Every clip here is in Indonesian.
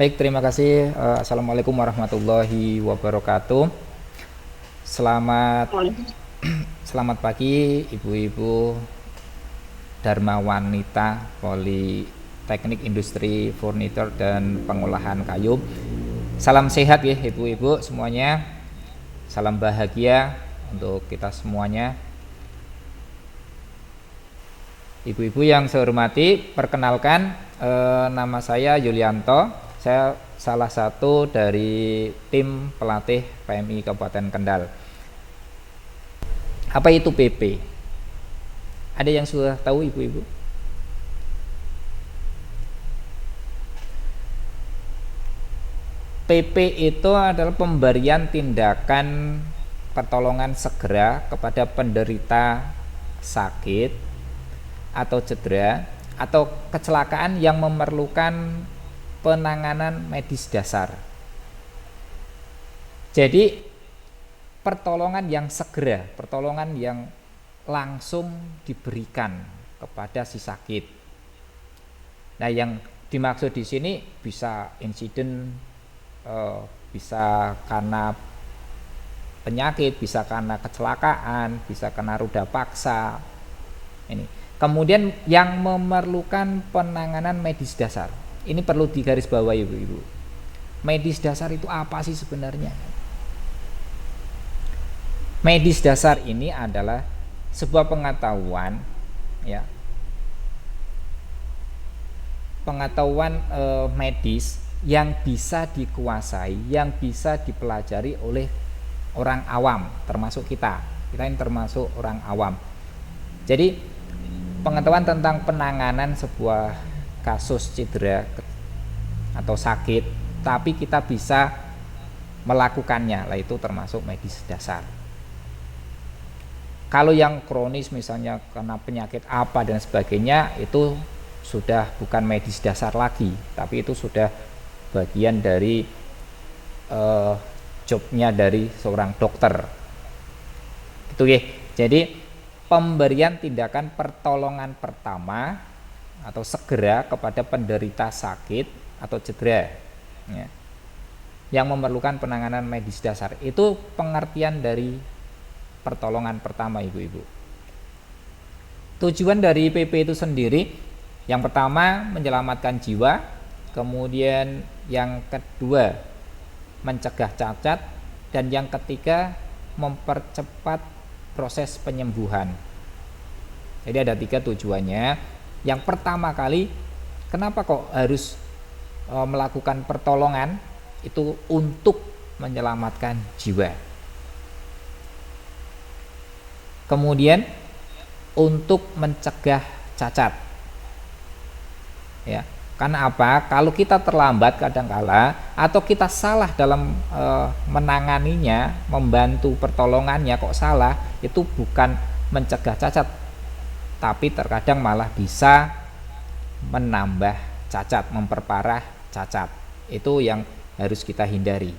Baik, terima kasih. Assalamualaikum warahmatullahi wabarakatuh. Selamat Waalaikumsalam. selamat pagi, ibu-ibu Dharma Wanita Politeknik Industri Furnitur dan Pengolahan Kayu. Salam sehat ya ibu-ibu semuanya. Salam bahagia untuk kita semuanya. Ibu-ibu yang saya hormati, perkenalkan nama saya Yulianto. Saya salah satu dari tim pelatih PMI Kabupaten Kendal. Apa itu PP? Ada yang sudah tahu ibu-ibu? PP itu adalah pemberian tindakan pertolongan segera kepada penderita sakit atau cedera atau kecelakaan yang memerlukan penanganan medis dasar. Jadi pertolongan yang segera, pertolongan yang langsung diberikan kepada si sakit. Nah, yang dimaksud di sini bisa insiden, bisa karena penyakit, bisa karena kecelakaan, bisa karena ruda paksa. Ini. Kemudian yang memerlukan penanganan medis dasar. Ini perlu digarisbawahi ibu-ibu. Medis dasar itu apa sih sebenarnya? Medis dasar ini adalah sebuah pengetahuan, ya, pengetahuan medis yang bisa dikuasai, yang bisa dipelajari oleh orang awam, termasuk kita. Kita ini termasuk orang awam. Jadi pengetahuan tentang penanganan sebuah kasus cedera atau sakit, tapi kita bisa melakukannya, lah itu termasuk medis dasar. Kalau yang kronis misalnya karena penyakit apa dan sebagainya, itu sudah bukan medis dasar lagi, tapi itu sudah bagian dari jobnya dari seorang dokter. Gitu ya. Jadi pemberian tindakan pertolongan pertama atau segera kepada penderita sakit atau cedera, ya, yang memerlukan penanganan medis dasar. Itu pengertian dari pertolongan pertama ibu-ibu. Tujuan dari PP itu sendiri, yang pertama menyelamatkan jiwa, kemudian yang kedua mencegah cacat, dan yang ketiga mempercepat proses penyembuhan. Jadi ada 3 tujuannya. Yang pertama kali, kenapa kok harus melakukan pertolongan? Itu untuk menyelamatkan jiwa. Kemudian untuk mencegah cacat. Ya, karena apa? Kalau kita terlambat kadangkala atau kita salah dalam menanganinya, membantu pertolongannya kok salah, itu bukan mencegah cacat, tapi terkadang malah bisa menambah cacat, memperparah cacat. Itu yang harus kita hindari.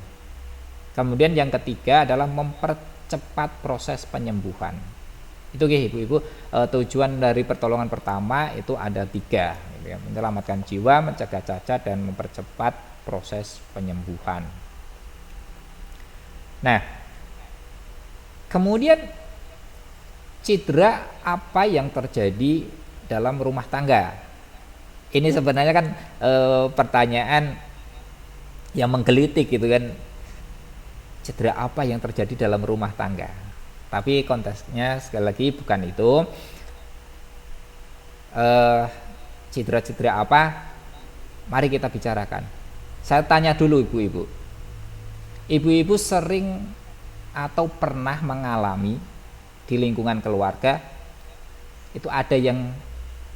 Kemudian yang ketiga adalah mempercepat proses penyembuhan. Itu ya ibu-ibu, tujuan dari pertolongan pertama itu ada 3, ya, menyelamatkan jiwa, mencegah cacat, dan mempercepat proses penyembuhan. Nah, kemudian cedera apa yang terjadi dalam rumah tangga? Ini sebenarnya kan pertanyaan yang menggelitik gitu kan. Cedera apa yang terjadi dalam rumah tangga? Tapi konteksnya sekali lagi bukan itu. Cedera-cedera apa? Mari kita bicarakan. Saya tanya dulu ibu-ibu. Ibu-ibu sering atau pernah mengalami di lingkungan keluarga itu ada yang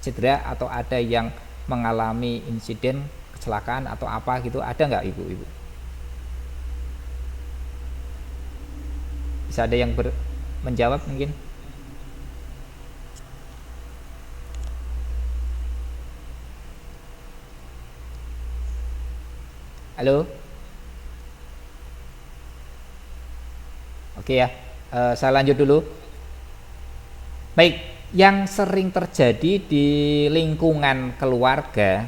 cedera atau ada yang mengalami insiden kecelakaan atau apa gitu, ada nggak ibu-ibu? Bisa ada yang menjawab mungkin? Halo? Oke ya, saya lanjut dulu. Baik, Yang sering terjadi di lingkungan keluarga,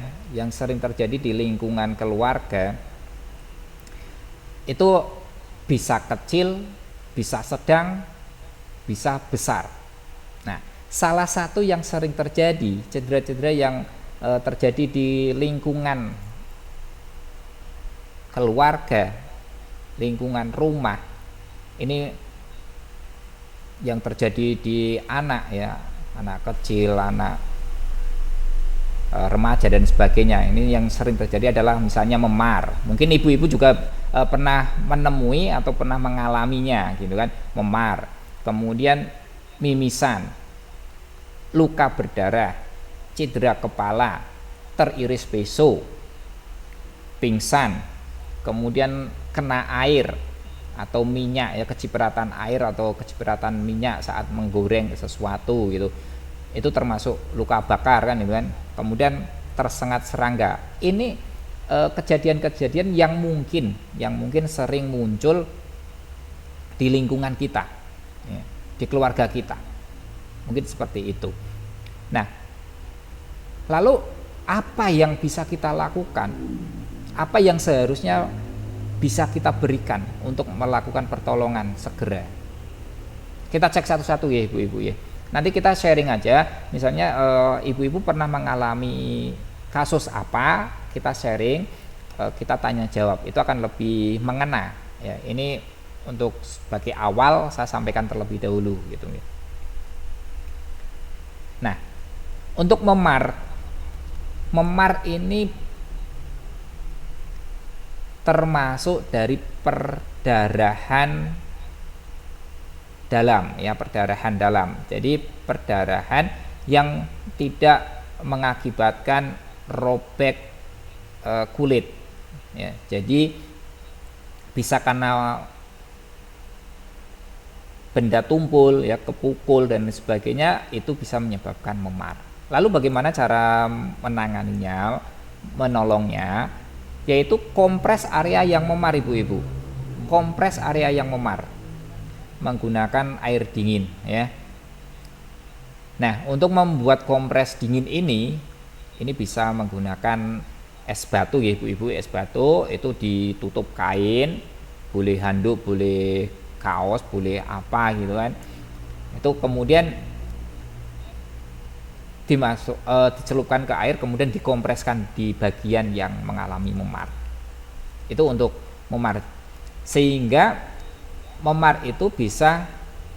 itu bisa kecil, bisa sedang, bisa besar. Nah, salah satu yang sering terjadi, cedera-cedera yang terjadi di lingkungan keluarga, lingkungan rumah, ini yang terjadi di anak ya, anak kecil, anak remaja dan sebagainya. Ini yang sering terjadi adalah misalnya memar. Mungkin ibu-ibu juga pernah menemui atau pernah mengalaminya gitu kan, memar. Kemudian mimisan, luka berdarah, cedera kepala, teriris peso, pingsan, kemudian kena air atau minyak ya, kecipratan air atau kecipratan minyak saat menggoreng sesuatu gitu. Itu termasuk luka bakar kan gitu kan. Kemudian tersengat serangga. Ini kejadian-kejadian yang mungkin sering muncul di lingkungan kita ya, di keluarga kita. Mungkin seperti itu. Nah, lalu apa yang bisa kita lakukan? Apa yang seharusnya bisa kita berikan untuk melakukan pertolongan segera? Kita cek satu-satu ya ibu-ibu ya. Nanti kita sharing aja, misalnya ibu-ibu pernah mengalami kasus apa, kita sharing, kita tanya jawab, itu akan lebih mengena ya. Ini untuk sebagai awal saya sampaikan terlebih dahulu gitu ya. Nah, untuk memar ini termasuk dari perdarahan dalam ya, perdarahan dalam. Jadi perdarahan yang tidak mengakibatkan robek kulit ya. Jadi bisa karena benda tumpul ya, kepukul dan sebagainya, itu bisa menyebabkan memar. Lalu bagaimana cara menanganinya, menolongnya? Yaitu kompres area yang memar ibu-ibu. Kompres area yang memar menggunakan air dingin ya. Nah, untuk membuat kompres dingin ini bisa menggunakan es batu ya ibu-ibu. Es batu itu ditutup kain, boleh handuk, boleh kaos, boleh apa gitu kan. Itu kemudian dicelupkan ke air, kemudian dikompreskan di bagian yang mengalami memar. Itu untuk memar, sehingga memar itu bisa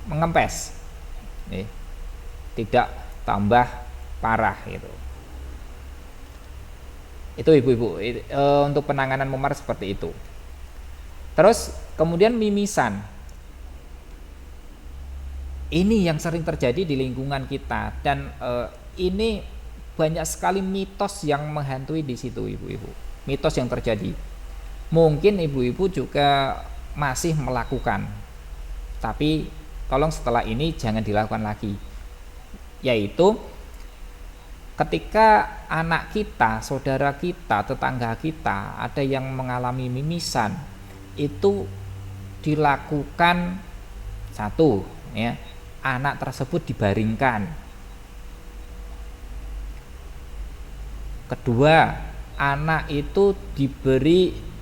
mengempes, tidak tambah parah gitu. Itu ibu-ibu untuk penanganan memar seperti itu. Terus kemudian mimisan, ini yang sering terjadi di lingkungan kita, dan ini banyak sekali mitos yang menghantui di situ ibu-ibu. Mitos yang terjadi, mungkin ibu-ibu juga masih melakukan, tapi tolong setelah ini jangan dilakukan lagi. Yaitu ketika anak kita, saudara kita, tetangga kita ada yang mengalami mimisan, itu dilakukan satu ya, anak tersebut dibaringkan. Kedua, anak itu diberi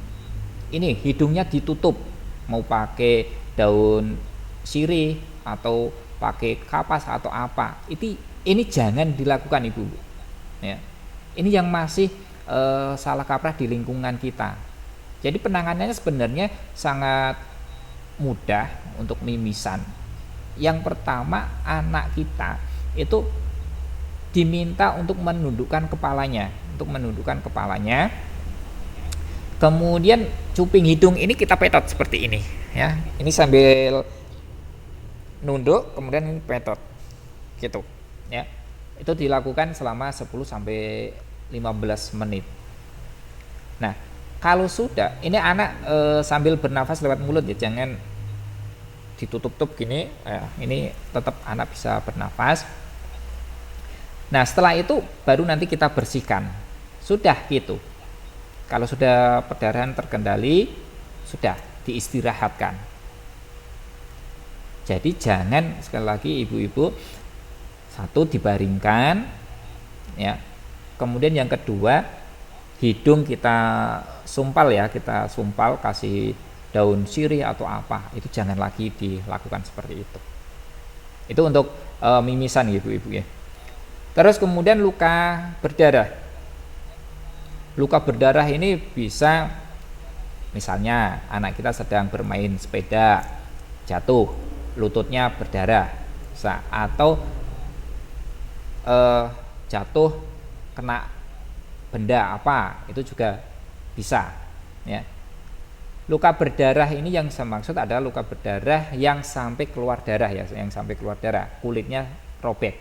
ini, hidungnya ditutup, mau pakai daun sirih atau pakai kapas atau apa. Ini jangan dilakukan ibu ya. Ini yang masih salah kaprah di lingkungan kita. Jadi penanganannya sebenarnya sangat mudah untuk mimisan. Yang pertama, anak kita itu diminta untuk menundukkan kepalanya, kemudian cuping hidung ini kita petot seperti ini ya. Ini sambil nunduk, kemudian ini petot gitu ya. Itu dilakukan selama 10 sampai 15 menit. Nah, kalau sudah ini anak sambil bernafas lewat mulut ya, jangan ditutup-tutup gini ya. Ini tetap anak bisa bernafas. Nah, setelah itu baru nanti kita bersihkan. Sudah gitu. Kalau sudah perdarahan terkendali, sudah diistirahatkan. Jadi jangan, sekali lagi ibu-ibu, Satu, dibaringkan, ya. Kemudian yang kedua, hidung kita sumpal ya, kita sumpal kasih daun sirih atau apa, itu jangan lagi dilakukan seperti itu. Itu untuk mimisan ibu-ibu ya. Terus kemudian luka berdarah. Luka berdarah ini bisa misalnya anak kita sedang bermain sepeda, jatuh, lututnya berdarah, atau jatuh kena benda apa, itu juga bisa ya. Luka berdarah ini yang saya maksud adalah luka berdarah yang sampai keluar darah ya, yang sampai keluar darah, kulitnya robek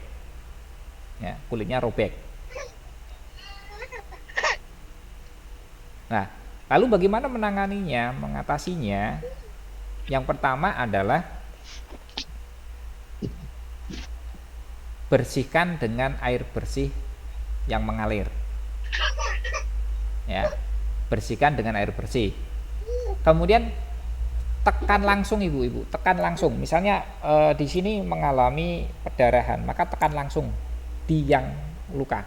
ya, kulitnya robek. Nah, lalu bagaimana menanganinya, mengatasinya? Yang pertama adalah bersihkan dengan air bersih yang mengalir. Ya, bersihkan dengan air bersih. Kemudian tekan langsung ibu-ibu, tekan langsung. Misalnya di sini mengalami perdarahan, maka tekan langsung di yang luka,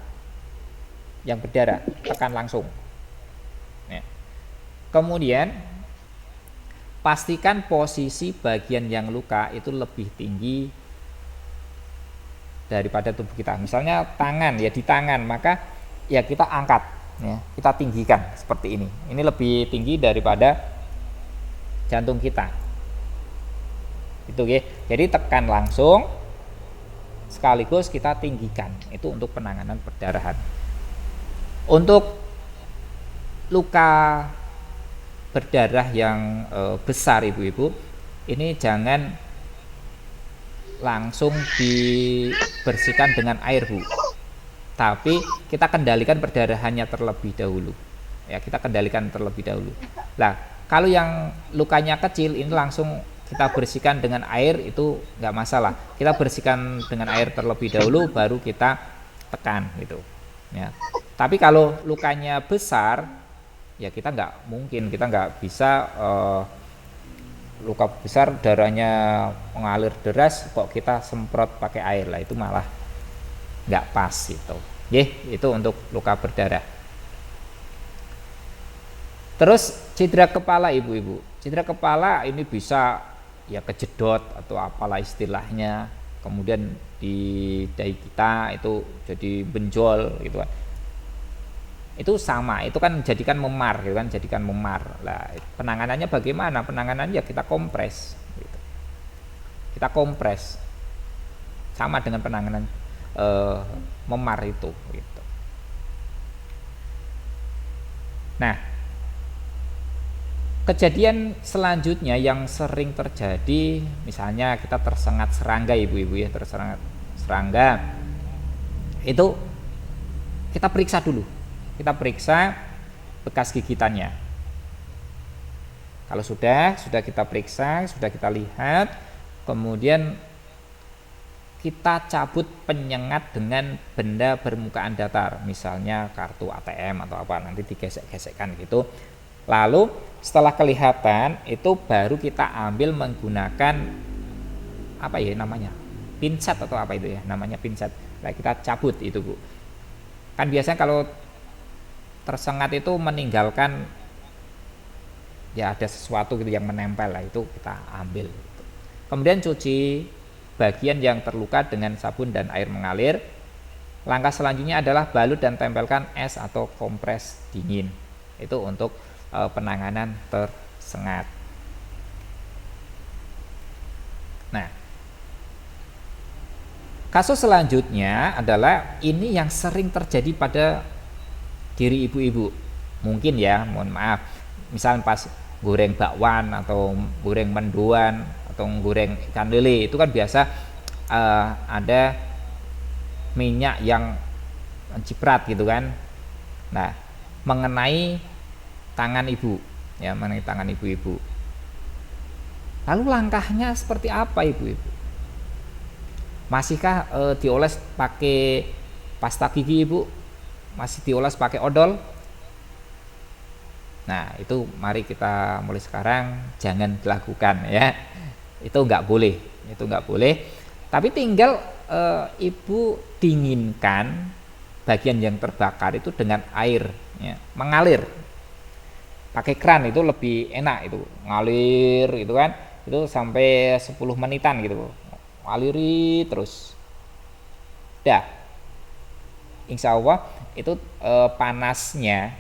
yang berdarah, tekan langsung. Ya. Kemudian pastikan posisi bagian yang luka itu lebih tinggi daripada tubuh kita. Misalnya tangan ya, di tangan, maka ya kita angkat ya, kita tinggikan seperti ini. Ini lebih tinggi daripada jantung kita. Itu ya. Jadi tekan langsung sekaligus kita tinggikan. Itu untuk penanganan perdarahan. Untuk luka berdarah yang besar ibu-ibu, ini jangan langsung dibersihkan dengan air Bu, tapi kita kendalikan perdarahannya terlebih dahulu ya, kita kendalikan terlebih dahulu. Nah, kalau yang lukanya kecil ini langsung kita bersihkan dengan air itu nggak masalah, kita bersihkan dengan air terlebih dahulu baru kita tekan gitu ya. Tapi kalau lukanya besar ya kita nggak mungkin, kita nggak bisa luka besar darahnya mengalir deras kok kita semprot pakai air, lah itu malah nggak pas gitu. Itu untuk luka berdarah. Terus cedera kepala ibu-ibu, cedera kepala ini bisa ya kejedot atau apalah istilahnya, kemudian di dahi kita itu jadi benjol gitu kan. Itu sama, itu kan jadikan memar gitu kan, jadikan memar. Lah penanganannya bagaimana? Penanganannya kita kompres gitu. Kita kompres sama dengan penanganan memar itu gitu. Nah, kejadian selanjutnya yang sering terjadi, misalnya kita tersengat serangga ibu-ibu ya, tersengat serangga, itu kita periksa dulu. Kita periksa bekas gigitannya. Kalau sudah kita periksa, sudah kita lihat, kemudian kita cabut penyengat dengan benda permukaan datar, misalnya kartu ATM atau apa, nanti digesek-gesekkan gitu. Lalu setelah kelihatan itu baru kita ambil menggunakan apa ya namanya, pinset atau apa itu ya, namanya pinset. Nah, kita cabut itu Bu. Kan biasanya kalau tersengat itu meninggalkan ya ada sesuatu gitu yang menempel, lah itu kita ambil gitu. Kemudian cuci bagian yang terluka dengan sabun dan air mengalir. Langkah selanjutnya adalah balut dan tempelkan es atau kompres dingin. Itu untuk penanganan tersengat. Nah, kasus selanjutnya adalah ini yang sering terjadi pada diri ibu-ibu, mungkin ya, mohon maaf, misalnya pas goreng bakwan atau goreng mendoan atau goreng ikan lele, itu kan biasa ada minyak yang menciprat gitu kan. Nah, mengenai tangan ibu ya, mengenai tangan ibu-ibu, lalu langkahnya seperti apa ibu-ibu? Masihkah dioles pakai pasta gigi ibu? Masih dioles pakai odol? Nah, itu mari kita mulai sekarang jangan dilakukan ya. Itu nggak boleh, itu nggak boleh. Tapi tinggal ibu dinginkan bagian yang terbakar itu dengan air, ya, mengalir. Pakai keran itu lebih enak, itu ngalir gitu kan, itu sampai 10 menitan gitu, aliri terus. Dah, insya Allah itu panasnya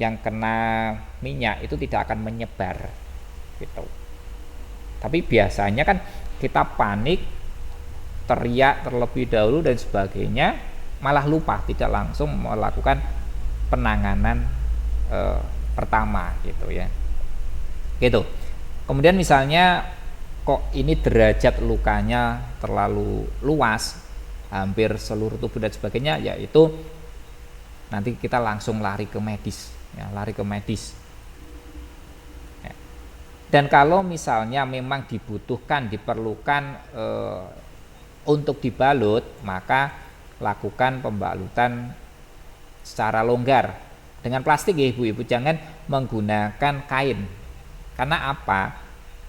yang kena minyak itu tidak akan menyebar gitu. Tapi biasanya kan kita panik, teriak terlebih dahulu dan sebagainya, malah lupa tidak langsung melakukan penanganan pertama gitu ya. Gitu. Kemudian misalnya kok ini derajat lukanya terlalu luas, hampir seluruh tubuh dan sebagainya, yaitu nanti kita langsung lari ke medis, ya, lari ke medis. Ya. Dan kalau misalnya memang dibutuhkan, diperlukan untuk dibalut, maka lakukan pembalutan secara longgar dengan plastik ya ibu-ibu, jangan menggunakan kain. Karena apa?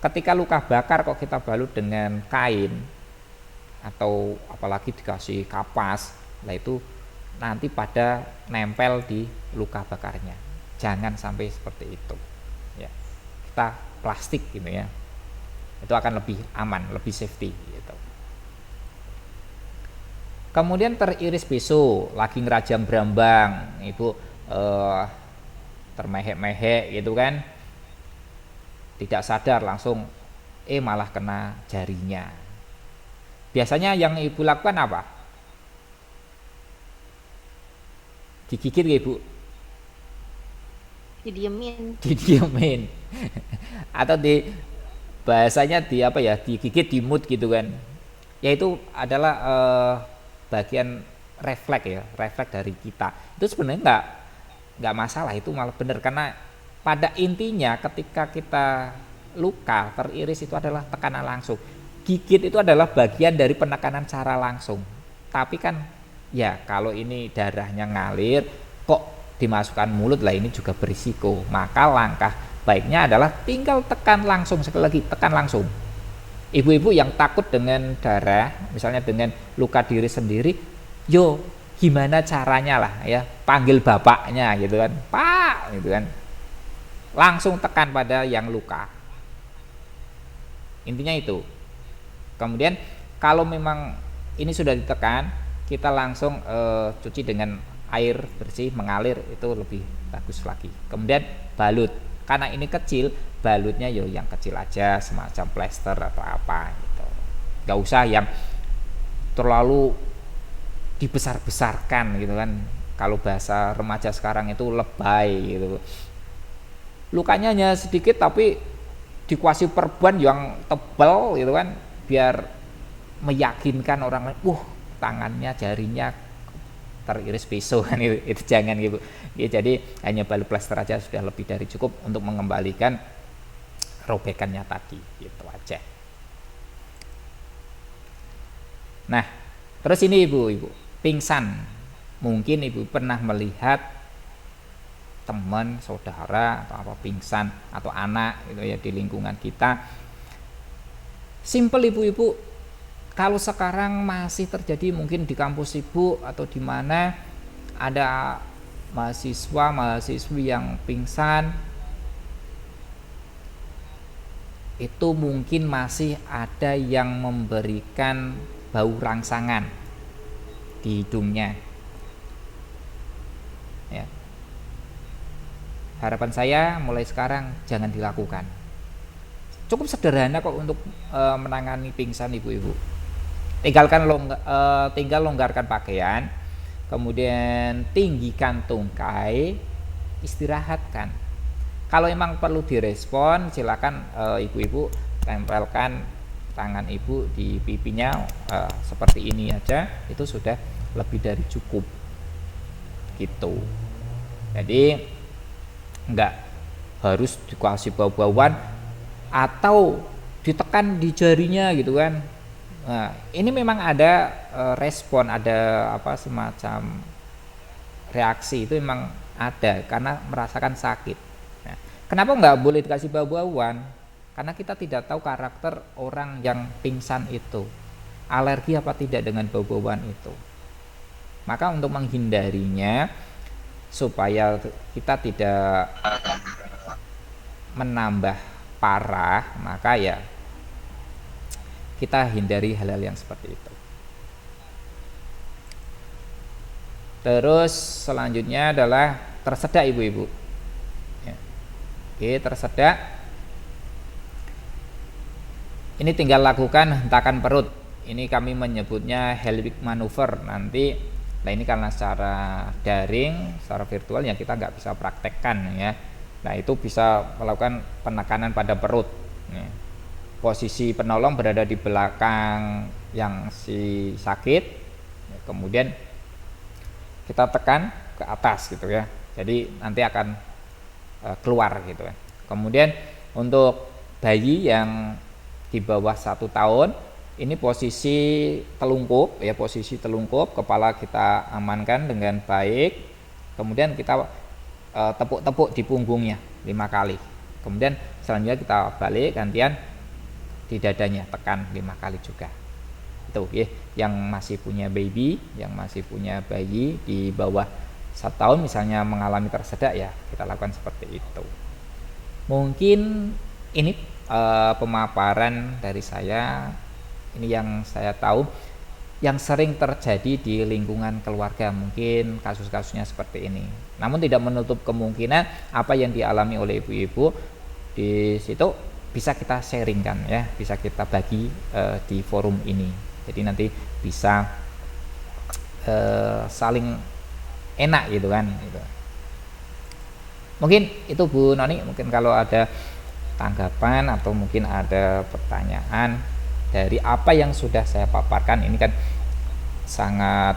Ketika luka bakar kok kita balut dengan kain atau apalagi dikasih kapas, lah itu nanti pada nempel di luka bakarnya. Jangan sampai seperti itu. Ya, kita plastik gitu ya. Itu akan lebih aman, lebih safety gitu. Kemudian teriris bisu, lagi ngerajang brambang, ibu termehek-mehek gitu kan, tidak sadar langsung malah kena jarinya. Biasanya yang ibu lakukan apa? Digigit ya ibu? Didiemin. Atau di bahasanya di apa ya, digigit, dimut gitu kan. Yaitu adalah bagian refleks ya, refleks dari kita. Itu sebenarnya nggak masalah, itu malah benar, karena pada intinya ketika kita luka teriris itu adalah tekanan langsung. Gigit itu adalah bagian dari penekanan secara langsung. Tapi kan ya kalau ini darahnya ngalir kok dimasukkan mulut, lah ini juga berisiko. Maka langkah baiknya adalah tinggal tekan langsung, sekali lagi tekan langsung. Ibu-ibu yang takut dengan darah, misalnya dengan luka diri sendiri, yo gimana caranya lah ya, panggil bapaknya gitu kan, Pak gitu kan, langsung tekan pada yang luka. Intinya itu. Kemudian kalau memang ini sudah ditekan, kita langsung cuci dengan air bersih mengalir, itu lebih bagus lagi. Kemudian balut, karena ini kecil, balutnya yo yang kecil aja, semacam plester atau apa gitu. Gak usah yang terlalu dibesar-besarkan gitu kan. Kalau bahasa remaja sekarang itu lebay gitu. Lukanya hanya sedikit tapi dikuasai perban yang tebal gitu kan, biar meyakinkan orang lain, tangannya, jarinya teriris pisau kan, itu jangan gitu. Ya, jadi hanya balut plester aja sudah lebih dari cukup untuk mengembalikan robekannya tadi, gitu aja. Nah, terus ini ibu pingsan. Mungkin ibu pernah melihat teman, saudara atau apa pingsan, atau anak gitu ya di lingkungan kita. Simple ibu-ibu, kalau sekarang masih terjadi mungkin di kampus ibu atau di mana ada mahasiswi yang pingsan, itu mungkin masih ada yang memberikan bau rangsangan di hidungnya. Ya. Harapan saya mulai sekarang jangan dilakukan. Cukup sederhana kok untuk menangani pingsan ibu-ibu. Tinggal longgarkan pakaian, kemudian tinggikan tungkai, istirahatkan. Kalau memang perlu direspon, silakan ibu-ibu tempelkan tangan ibu di pipinya seperti ini aja, itu sudah lebih dari cukup gitu. Jadi enggak harus dikasih bau-bauan atau ditekan di jarinya gitu kan. Nah, ini memang ada respon, ada apa semacam reaksi, itu memang ada karena merasakan sakit. Nah, kenapa nggak boleh dikasih bau-bauan? Karena kita tidak tahu karakter orang yang pingsan itu. alergi apa tidak dengan bau-bauan itu. Maka untuk menghindarinya supaya kita tidak menambah parah, maka ya kita hindari hal-hal yang seperti itu. Terus selanjutnya adalah tersedak ibu-ibu. Ya. Oke, tersedak. Ini tinggal lakukan hentakan perut. Ini kami menyebutnya Helwig maneuver. Nanti, nah ini karena secara daring, secara virtual ya kita nggak bisa praktekkan ya. Nah itu bisa melakukan penekanan pada perut. Ya. Posisi penolong berada di belakang yang si sakit. Ya, kemudian kita tekan ke atas gitu ya. Jadi nanti akan keluar gitu ya. Kemudian untuk bayi yang di bawah 1 tahun, ini posisi telungkup ya, posisi telungkup, kepala kita amankan dengan baik. Kemudian kita tepuk-tepuk di punggungnya 5 kali. Kemudian selanjutnya kita balik gantian di dadanya, tekan 5 kali juga. Itu ya, yang masih punya baby, yang masih punya bayi di bawah 1 tahun misalnya mengalami tersedak ya, kita lakukan seperti itu. Mungkin ini pemaparan dari saya, ini yang saya tahu yang sering terjadi di lingkungan keluarga, mungkin kasus-kasusnya seperti ini. Namun tidak menutup kemungkinan apa yang dialami oleh ibu-ibu di situ bisa kita sharingkan ya, bisa kita bagi di forum ini. Jadi nanti bisa saling enak gitu kan gitu. Mungkin itu Bu Noni, mungkin kalau ada tanggapan atau mungkin ada pertanyaan dari apa yang sudah saya paparkan, ini kan sangat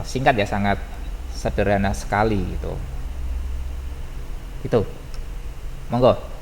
singkat ya, sangat sederhana sekali gitu. Itu monggo.